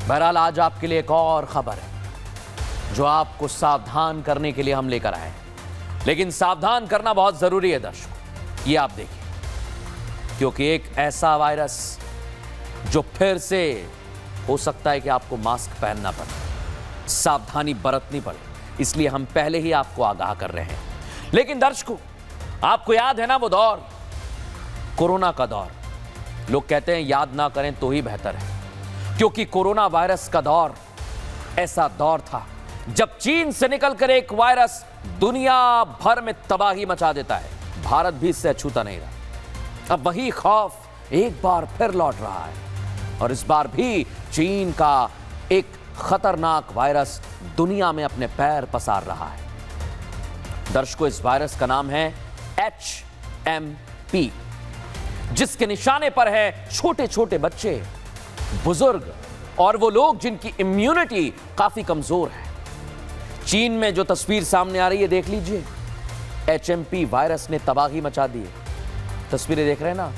बहरहाल आज आपके लिए एक और खबर है जो आपको सावधान करने के लिए हम लेकर आए हैं। लेकिन सावधान करना बहुत जरूरी है दर्शकों, ये आप देखिए, क्योंकि एक ऐसा वायरस जो फिर से हो सकता है कि आपको मास्क पहनना पड़े, सावधानी बरतनी पड़े, इसलिए हम पहले ही आपको आगाह कर रहे हैं। लेकिन दर्शकों, आपको याद है ना वो दौर, कोरोना का दौर। लोग कहते हैं याद ना करें तो ही बेहतर है, क्योंकि कोरोना वायरस का दौर ऐसा दौर था जब चीन से निकलकर एक वायरस दुनिया भर में तबाही मचा देता है। भारत भी इससे अछूता नहीं रहा। अब वही खौफ एक बार फिर लौट रहा है और इस बार भी चीन का एक खतरनाक वायरस दुनिया में अपने पैर पसार रहा है। दर्शकों, इस वायरस का नाम है HMP, जिसके निशाने पर है छोटे छोटे बच्चे, बुजुर्ग और वो लोग जिनकी इम्यूनिटी काफी कमजोर है। चीन में जो तस्वीर सामने आ रही है, देख लीजिए, HMP वायरस ने तबाही मचा दी है। तस्वीरें देख रहे हैं ना,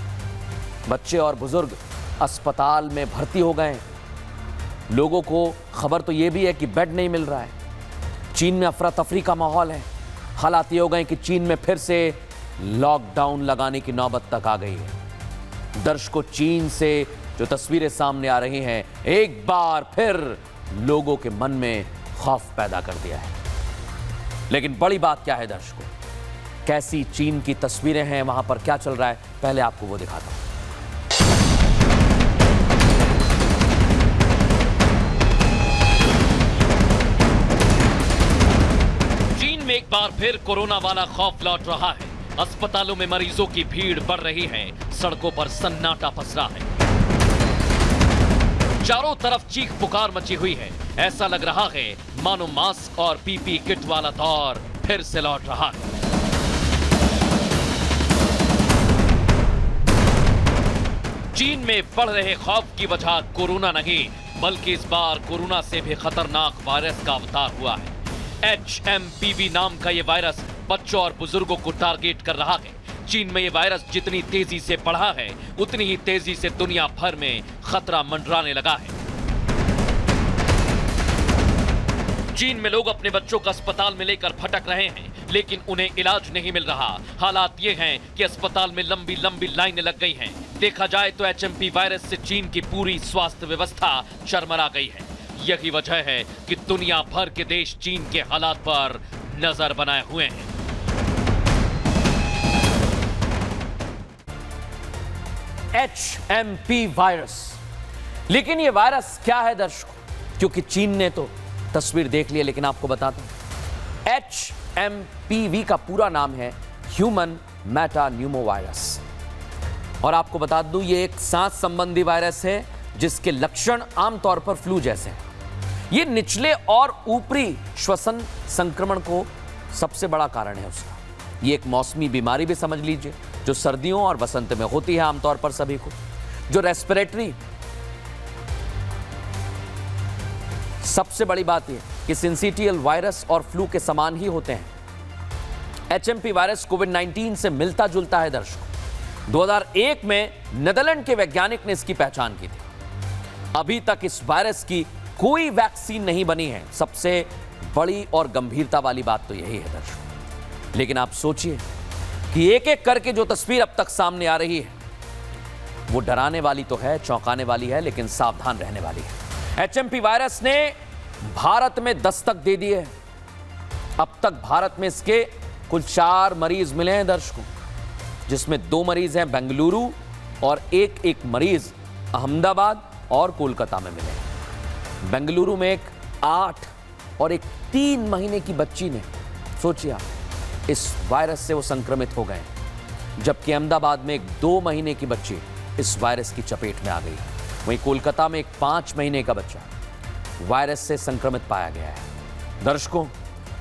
बच्चे और बुजुर्ग अस्पताल में भर्ती हो गए। लोगों को खबर तो यह भी है कि बेड नहीं मिल रहा है। चीन में अफरा तफरी का माहौल है। हालात ये हो गए कि चीन में फिर से लॉकडाउन लगाने की नौबत तक आ गई है। दर्शकों, चीन से जो तस्वीरें सामने आ रही हैं, एक बार फिर लोगों के मन में खौफ पैदा कर दिया है। लेकिन बड़ी बात क्या है दर्शकों, कैसी चीन की तस्वीरें हैं, वहां पर क्या चल रहा है, पहले आपको वो दिखाता हूं। चीन में एक बार फिर कोरोना वाला खौफ लौट रहा है। अस्पतालों में मरीजों की भीड़ बढ़ रही है, सड़कों पर सन्नाटा पसरा है, चारों तरफ चीख पुकार मची हुई है। ऐसा लग रहा है मानो मास्क और पीपी किट वाला दौर फिर से लौट रहा है। चीन में बढ़ रहे खौफ की वजह कोरोना नहीं, बल्कि इस बार कोरोना से भी खतरनाक वायरस का अवतार हुआ है। HMPV नाम का यह वायरस बच्चों और बुजुर्गों को टारगेट कर रहा है। चीन में यह वायरस जितनी तेजी से बढ़ा है, उतनी ही तेजी से दुनिया भर में खतरा मंडराने लगा है। चीन में लोग अपने बच्चों को अस्पताल में लेकर भटक रहे हैं, लेकिन उन्हें इलाज नहीं मिल रहा। हालात ये हैं कि अस्पताल में लंबी लंबी लाइनें लग गई हैं। देखा जाए तो HMP वायरस से चीन की पूरी स्वास्थ्य व्यवस्था चरमरा गई है। यही वजह है कि दुनिया भर के देश चीन के हालात पर नजर बनाए हुए हैं। HMP वायरस, लेकिन यह वायरस क्या है दर्शकों, क्योंकि चीन ने तो तस्वीर देख ली है, लेकिन आपको बताता हूं। HMPV का पूरा नाम है ह्यूमन मेटान्यूमो वायरस, और आपको बता दूं यह एक सांस संबंधी वायरस है जिसके लक्षण आमतौर पर फ्लू जैसे हैं। यह निचले और ऊपरी श्वसन संक्रमण को सबसे बड़ा कारण है उसका। यह एक मौसमी बीमारी भी समझ लीजिए, जो सर्दियों और वसंत में होती है आमतौर पर सभी को, जो रेस्पिरेटरी। सबसे बड़ी बात यह कि सिंसिटियल वायरस और फ्लू के समान ही होते हैं। HMP वायरस कोविड-19 से मिलता जुलता है दर्शकों। 2001 में नीदरलैंड के वैज्ञानिक ने इसकी पहचान की थी। अभी तक इस वायरस की कोई वैक्सीन नहीं बनी है। सबसे बड़ी और गंभीरता वाली बात तो यही है दर्शकों। लेकिन आप सोचिए कि एक एक करके जो तस्वीर अब तक सामने आ रही है, वो डराने वाली तो है, चौंकाने वाली है, लेकिन सावधान रहने वाली है। HMP वायरस ने भारत में दस्तक दे दी है। अब तक भारत में इसके कुल 4 मरीज मिले हैं दर्शकों, जिसमें 2 मरीज हैं बेंगलुरु और एक मरीज अहमदाबाद और कोलकाता में मिले हैं। बेंगलुरु में एक 8 और एक 3 महीने की बच्ची ने, सोचिए आप, इस वायरस से वो संक्रमित हो गए, जबकि अहमदाबाद में एक 2 महीने की बच्ची इस वायरस की चपेट में आ गई। वहीं कोलकाता में एक 5 महीने का बच्चा वायरस से संक्रमित पाया गया है। दर्शकों,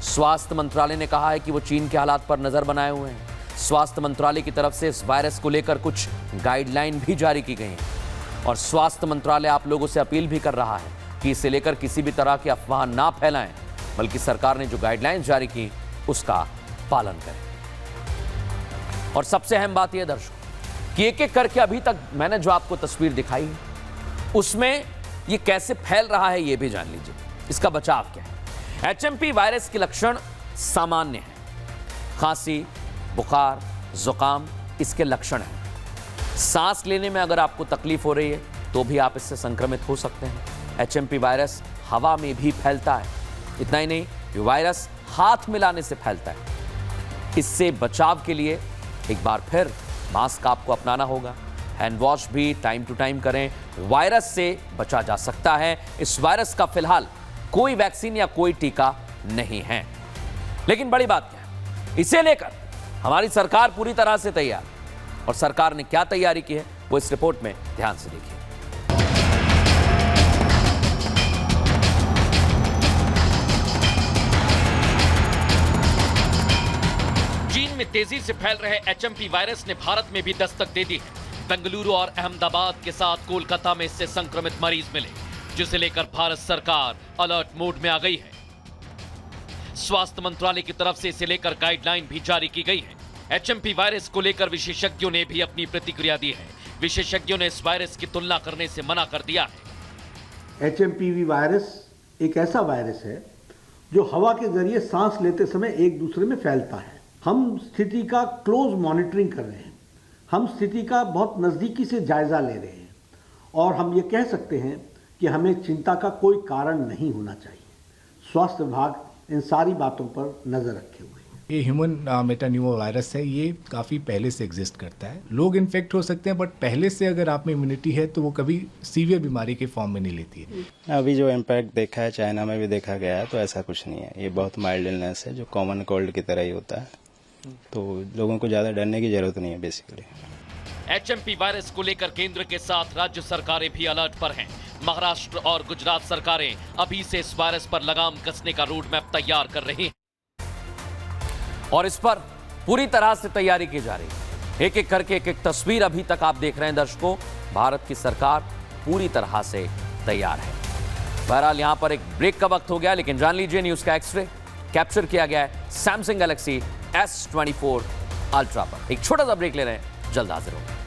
स्वास्थ्य मंत्रालय ने कहा है कि वो चीन के हालात पर नजर बनाए हुए हैं। स्वास्थ्य मंत्रालय की तरफ से इस वायरस को लेकर कुछ गाइडलाइन भी जारी की गई हैं और स्वास्थ्य मंत्रालय आप लोगों से अपील भी कर रहा है कि इसे लेकर किसी भी तरह की अफवाह ना फैलाएं, बल्कि सरकार ने जो गाइडलाइंस जारी की उसका पालन करें। और सबसे अहम बात यह दर्शकों कि एक एक करके अभी तक मैंने जो आपको तस्वीर दिखाई है, उसमें ये कैसे फैल रहा है ये भी जान लीजिए, इसका बचाव क्या है। एचएमपी वायरस के लक्षण सामान्य हैं, खांसी, बुखार, जुकाम इसके लक्षण हैं। सांस लेने में अगर आपको तकलीफ हो रही है तो भी आप इससे संक्रमित हो सकते हैं। एचएमपी वायरस हवा में भी फैलता है। इतना ही नहीं, ये वायरस हाथ मिलाने से फैलता है। इससे बचाव के लिए एक बार फिर मास्क आपको अपनाना होगा, हैंड वॉश भी टाइम टू टाइम करें। वायरस से बचा जा सकता है। इस वायरस का फिलहाल कोई वैक्सीन या कोई टीका नहीं है। लेकिन बड़ी बात क्या है, इसे लेकर हमारी सरकार पूरी तरह से तैयार, और सरकार ने क्या तैयारी की है वो इस रिपोर्ट में ध्यान से देखिए। चीन में तेजी से फैल रहे एचएमपी वायरस ने भारत में भी दस्तक दे दी है। बेंगलुरु और अहमदाबाद के साथ कोलकाता में इससे संक्रमित मरीज मिले, जिसे लेकर भारत सरकार अलर्ट मोड में आ गई है। स्वास्थ्य मंत्रालय की तरफ से इसे लेकर गाइडलाइन भी जारी की गई है। एचएमपी वायरस को लेकर विशेषज्ञों ने भी अपनी प्रतिक्रिया दी है। विशेषज्ञों ने इस वायरस की तुलना करने से मना कर दिया है। एचएमपीवी वायरस एक ऐसा वायरस है जो हवा के जरिए सांस लेते समय एक दूसरे में फैलता है। हम स्थिति का क्लोज मॉनिटरिंग कर रहे हैं, हम स्थिति का बहुत नज़दीकी से जायजा ले रहे हैं, और हम ये कह सकते हैं कि हमें चिंता का कोई कारण नहीं होना चाहिए। स्वास्थ्य विभाग इन सारी बातों पर नज़र रखे हुए है। ये ह्यूमन मेटान्यूमो वायरस है, ये काफ़ी पहले से एग्जिस्ट करता है। लोग इन्फेक्ट हो सकते हैं, बट पहले से अगर आप में इम्यूनिटी है तो वो कभी सीवियर बीमारी के फॉर्म में नहीं लेती है। अभी जो इम्पैक्ट देखा है चाइना में भी देखा गया है, तो ऐसा कुछ नहीं है। ये बहुत माइल्ड इलनेस है जो कॉमन कोल्ड की तरह ही होता है, तो लोगों को ज़्यादा डरने की जरूरत नहीं है बेसिकली। एचएमपी वायरस को लेकर केंद्र के साथ राज्य सरकारें भी अलर्ट पर हैं। महाराष्ट्र और गुजरात सरकारें अभी से इस वायरस पर लगाम कसने का रोड मैप तैयार कर रही हैं, और इस पर पूरी तरह से तैयारी की जा रही है। एक एक करके एक एक तस्वीर अभी तक आप देख रहे हैं दर्शकों। भारत की सरकार पूरी तरह से तैयार है। बहरहाल यहां पर एक ब्रेक का वक्त हो गया, लेकिन जान लीजिए न्यूज का एक्सरे कैप्चर किया गया है सैमसंग गैलेक्सी S24 अल्ट्रा पर। एक छोटा सा ब्रेक ले रहे हैं, जल्द हाजिर होंगे।